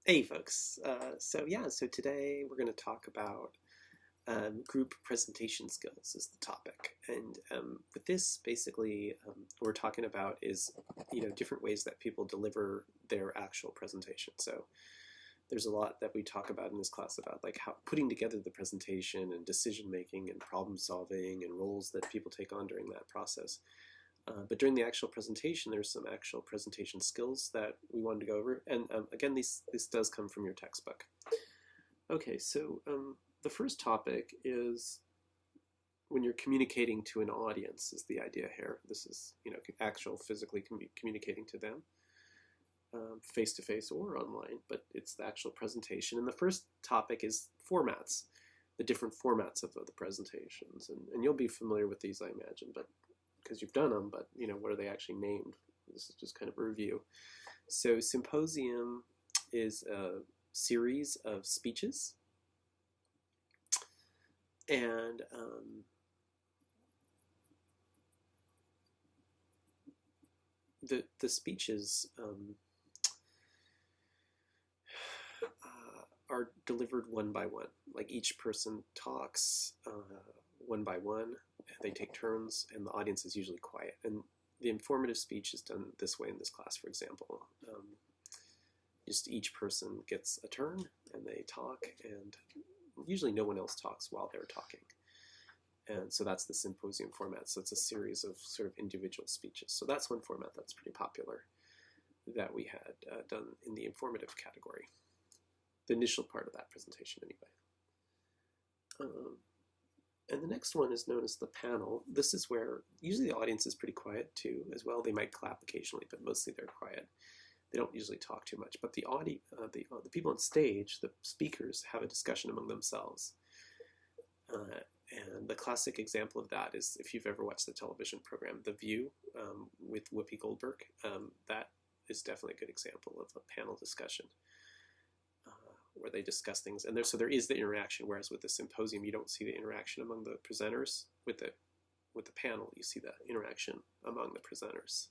Hey folks, so today we're going to talk about group presentation skills is the topic, and with this basically what we're talking about is different ways that people deliver their actual presentation. So there's a lot that we talk about in this class about like how putting together the presentation and decision making and problem solving and roles that people take on during that process. But during the actual presentation, there's some actual presentation skills that we wanted to go over. And again, this does come from your textbook. Okay, so the first topic is when you're communicating to an audience is the idea here. This is, actual physically communicating to them, face-to-face or online, but it's the actual presentation. And the first topic is formats, the different formats of the presentations. And you'll be familiar with these, I imagine, but because you've done them, but what are they actually named? This is just kind of a review. So symposium is a series of speeches, and the speeches are delivered one by one. Like each person talks one by one. They take turns, and the audience is usually quiet. And the informative speech is done this way in this class, for example. Just each person gets a turn, and they talk, and usually no one else talks while they're talking. And so that's the symposium format. So it's a series of sort of individual speeches. So that's one format that's pretty popular that we had done in the informative category. The initial part of that presentation, anyway. And the next one is known as the panel. This is where usually the audience is pretty quiet too, as well. They might clap occasionally, but mostly they're quiet. They don't usually talk too much. But the people on stage, the speakers, have a discussion among themselves. And the classic example of that is if you've ever watched the television program The View with Whoopi Goldberg. That is definitely a good example of a panel discussion where they discuss things. And so there is the interaction, whereas with the symposium, you don't see the interaction among the presenters. With the panel, you see the interaction among the presenters.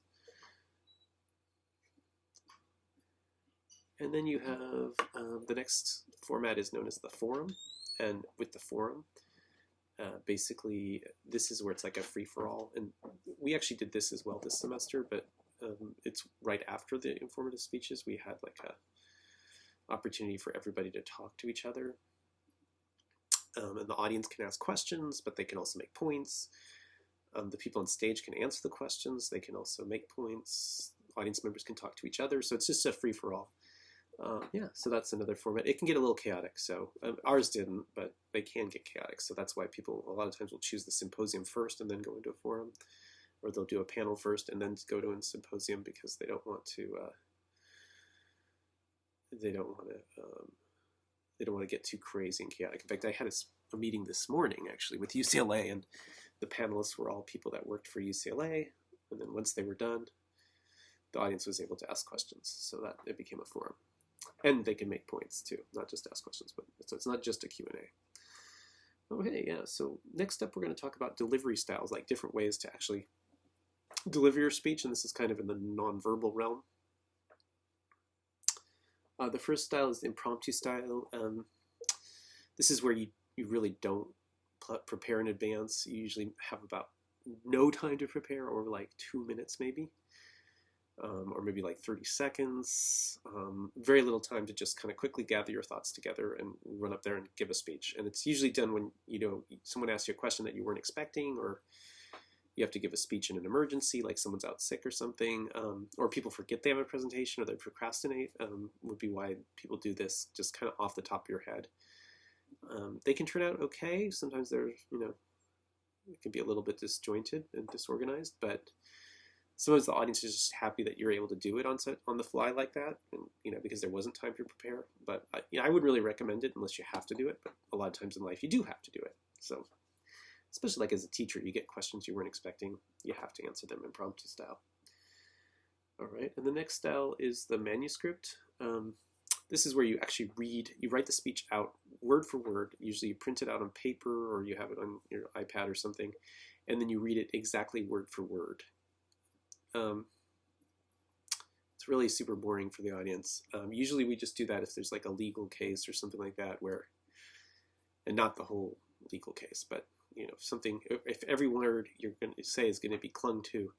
And then you have the next format is known as the forum. And with the forum, basically, this is where it's like a free-for-all. And we actually did this as well this semester, but it's right after the informative speeches. We had like a opportunity for everybody to talk to each other. And the audience can ask questions, but they can also make points. The people on stage can answer the questions. They can also make points. Audience members can talk to each other. So it's just a free-for-all. Yeah, so that's another format. It can get a little chaotic. So ours didn't, but they can get chaotic. So that's why people a lot of times will choose the symposium first and then go into a forum. Or they'll do a panel first and then go to a symposium because they don't want to they don't want to get too crazy and chaotic. In fact, I had a meeting this morning actually with UCLA, and the panelists were all people that worked for UCLA. And then once they were done, the audience was able to ask questions, so that it became a forum. And they can make points too, not just ask questions, but so it's not just a Q&A. Okay, yeah, so next up we're going to talk about delivery styles, like different ways to actually deliver your speech, and this is kind of in the nonverbal realm. The first style is the impromptu style. This is where you really don't prepare in advance. You usually have about no time to prepare, or like 2 minutes maybe, or maybe like 30 seconds. Very little time to just kind of quickly gather your thoughts together and run up there and give a speech. And it's usually done when someone asks you a question that you weren't expecting, or you have to give a speech in an emergency, like someone's out sick or something, or people forget they have a presentation or they procrastinate, would be why people do this just kind of off the top of your head. They can turn out okay. Sometimes they're, it can be a little bit disjointed and disorganized, but sometimes the audience is just happy that you're able to do it on the fly like that, and because there wasn't time to prepare. But I wouldn't really recommend it unless you have to do it, but a lot of times in life you do have to do it. So especially like as a teacher, you get questions you weren't expecting. You have to answer them impromptu style. All right, and the next style is the manuscript. This is where you actually you write the speech out word for word. Usually you print it out on paper or you have it on your iPad or something, and then you read it exactly word for word. It's really super boring for the audience. Usually we just do that if there's like a legal case or something like that where, and not the whole legal case, but you know, something, if every word you're going to say is going to be clung to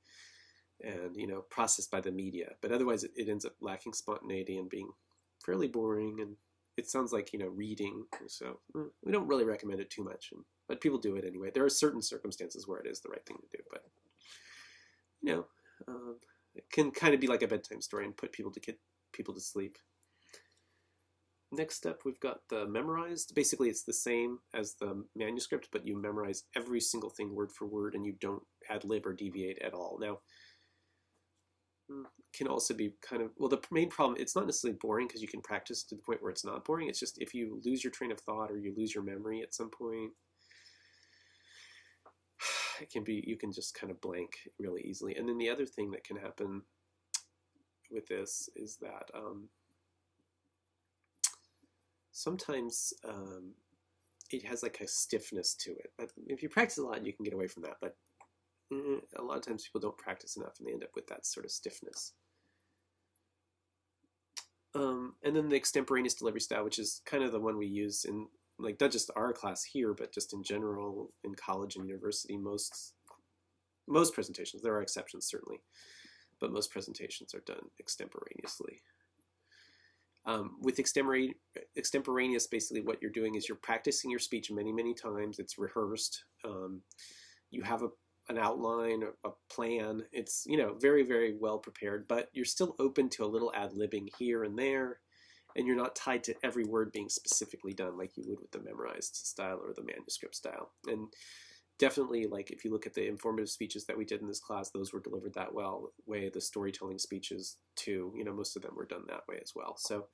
and, you know, processed by the media, but otherwise it ends up lacking spontaneity and being fairly boring, and it sounds like, you know, reading. So we don't really recommend it too much, but people do it anyway. There are certain circumstances where it is the right thing to do, but, you know, it can kind of be like a bedtime story and put people to sleep. Next up, we've got the memorized. Basically, it's the same as the manuscript, but you memorize every single thing word for word, and you don't ad lib or deviate at all. Now, can also be kind of, well, the main problem, it's not necessarily boring because you can practice to the point where it's not boring. It's just if you lose your train of thought or you lose your memory at some point, it can be, you can just kind of blank really easily. And then the other thing that can happen with this is that sometimes it has like a stiffness to it. But if you practice a lot, you can get away from that. But a lot of times people don't practice enough and they end up with that sort of stiffness. And then the extemporaneous delivery style, which is kind of the one we use in, like, not just our class here, but just in general in college and university. Most presentations, there are exceptions certainly, but most presentations are done extemporaneously. With extemporaneous, basically what you're doing is you're practicing your speech many, many times. It's rehearsed. You have an outline, a plan. It's, you know, very, very well prepared, but you're still open to a little ad-libbing here and there, and you're not tied to every word being specifically done like you would with the memorized style or the manuscript style. And definitely, like, if you look at the informative speeches that we did in this class, those were delivered that way. The storytelling speeches too, you know, most of them were done that way as well. So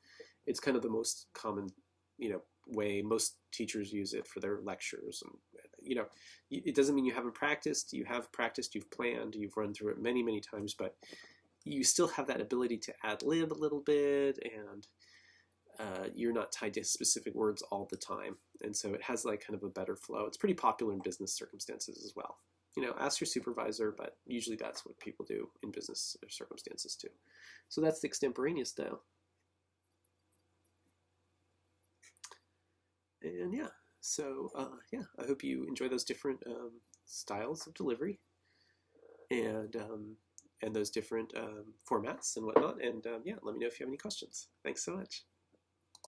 it's kind of the most common, you know, way most teachers use it for their lectures. And, you know, it doesn't mean you haven't practiced. You have practiced, you've planned, you've run through it many, many times, but you still have that ability to ad-lib a little bit, and you're not tied to specific words all the time. And so it has like kind of a better flow. It's pretty popular in business circumstances as well. You know, ask your supervisor, but usually that's what people do in business circumstances too. So that's the extemporaneous style. And yeah, so yeah, I hope you enjoy those different styles of delivery and those different formats and whatnot. And yeah, let me know if you have any questions. Thanks so much.